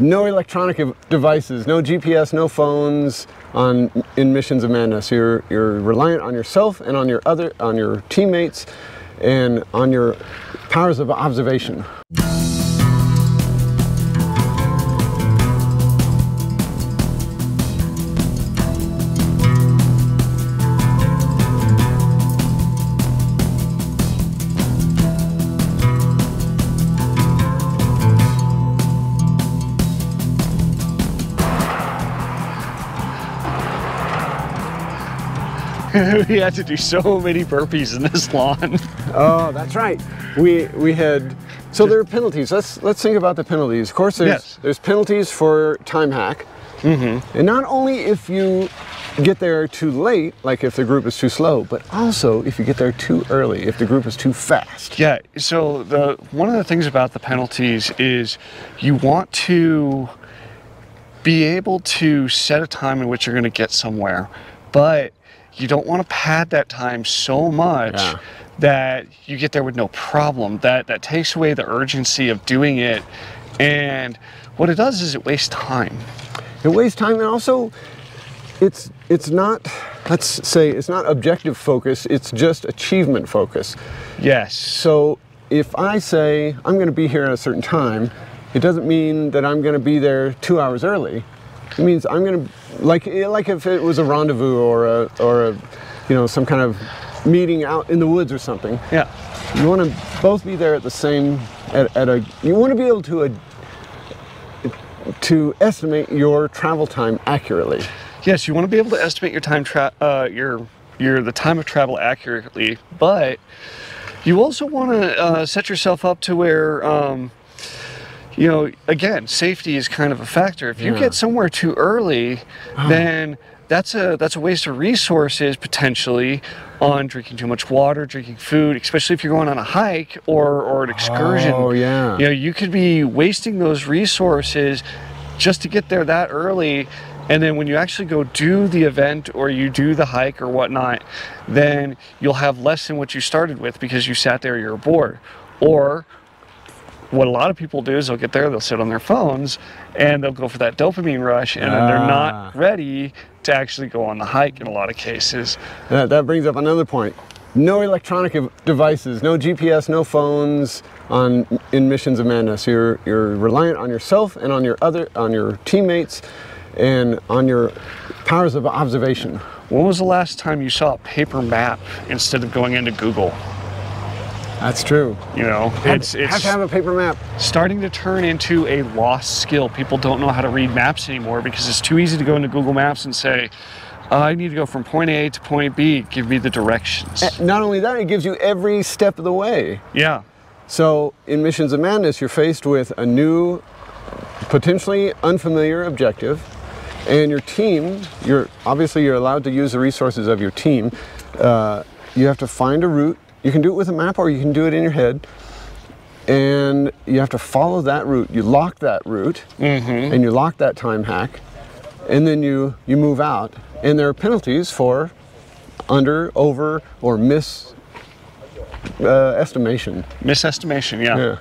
No electronic devices, no GPS, no phones in Missions of Madness. You're reliant on yourself and on your teammates and on your powers of observation. We had to do so many burpees in this lawn. Oh, that's right. We had, so there are penalties. Let's think about the penalties. Of course, there's penalties for time hack. Mm-hmm. And not only if you get there too late, like if the group is too slow, but also if you get there too early, if the group is too fast. Yeah, so one of the things about the penalties is you want to be able to set a time in which you're going to get somewhere, but you don't want to pad that time so much that you get there with no problem. That takes away the urgency of doing it, and what it does is it wastes time. It wastes time, and also it's not, let's say, it's not objective focus, it's just achievement focus. Yes. So if I say I'm going to be here at a certain time, it doesn't mean that I'm going to be there 2 hours early. It means I'm going to, like if it was a rendezvous or a you know, some kind of meeting out in the woods or something. Yeah. You want to both be there at the same, you want to be able to estimate your travel time accurately. Yes, you want to be able to estimate your time the time of travel accurately, but you also want to set yourself up to where you know, again, safety is kind of a factor. If you get somewhere too early, then that's a waste of resources potentially on drinking too much water, drinking food, especially if you're going on a hike or an excursion. Oh, yeah. You know, you could be wasting those resources just to get there that early, and then when you actually go do the event or you do the hike or whatnot, then you'll have less than what you started with because you sat there, you're bored. Or what a lot of people do is they'll get there, they'll sit on their phones, and they'll go for that dopamine rush, and then they're not ready to actually go on the hike in a lot of cases. That brings up another point. No electronic devices, no GPS, no phones in Missions of Madness. You're reliant on yourself and on your teammates and on your powers of observation. When was the last time you saw a paper map instead of going into Google? That's true. You know, it's have to have a paper map. Starting to turn into a lost skill. People don't know how to read maps anymore because it's too easy to go into Google Maps and say, I need to go from point A to point B, give me the directions. Not only that, it gives you every step of the way. Yeah. So in Missions of Madness, you're faced with a new, potentially unfamiliar objective, and your team, you're allowed to use the resources of your team. You have to find a route. You can do it with a map or you can do it in your head, and you have to follow that route. You lock that route, and you lock that time hack, and then you move out. And there are penalties for under, over, or estimation. Misestimation, yeah.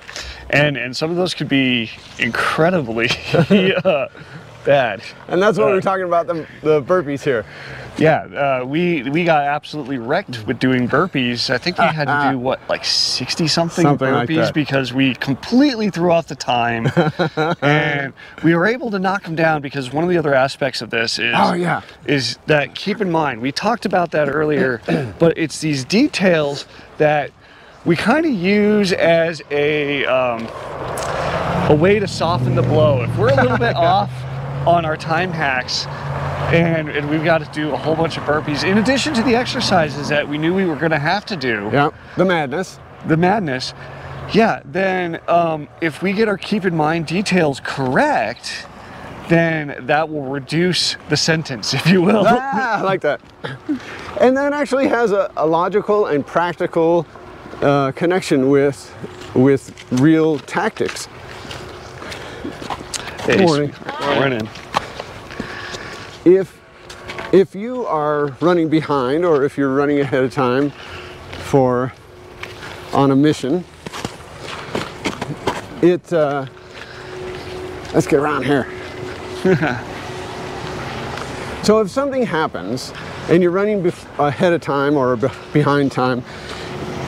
And some of those could be incredibly bad. And that's what we're talking about, the burpees here. Yeah, we got absolutely wrecked with doing burpees. I think we had to do, what, like 60-something burpees like because we completely threw off the time. And we were able to knock them down because one of the other aspects of this is that, keep in mind, we talked about that earlier, but it's these details that we kind of use as a way to soften the blow. If we're a little bit off on our time hacks, and we've got to do a whole bunch of burpees in addition to the exercises that we knew we were going to have to do. Yeah, the madness. Yeah, then if we get our keep in mind details correct, then that will reduce the sentence, if you will. I like that. And that actually has a logical and practical connection with real tactics. Hey, good morning. Morning. If you are running behind, or if you're running ahead of time on a mission, Let's get around here. So if something happens and you're running ahead of time or behind time,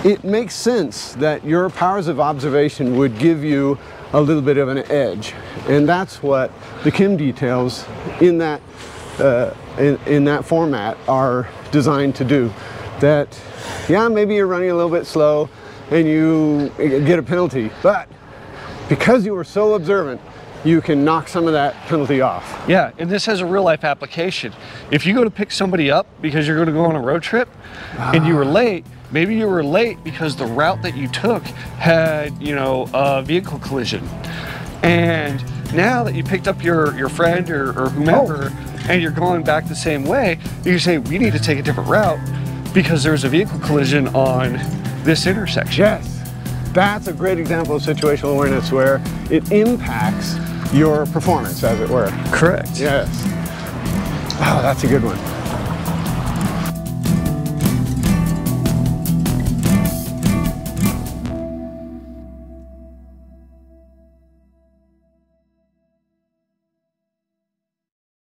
it makes sense that your powers of observation would give you a little bit of an edge. And that's what the chem details in that format are designed to do. That, yeah, maybe you're running a little bit slow and you get a penalty, but because you were so observant, you can knock some of that penalty off. Yeah, and this has a real life application. If you go to pick somebody up because you're going to go on a road trip and you were late, maybe you were late because the route that you took had, you know, a vehicle collision. And now that you picked up your friend or whomever, and you're going back the same way, you can say, we need to take a different route because there's a vehicle collision on this intersection. Yes, that's a great example of situational awareness where it impacts your performance, as it were. Correct. Yes. Oh, that's a good one.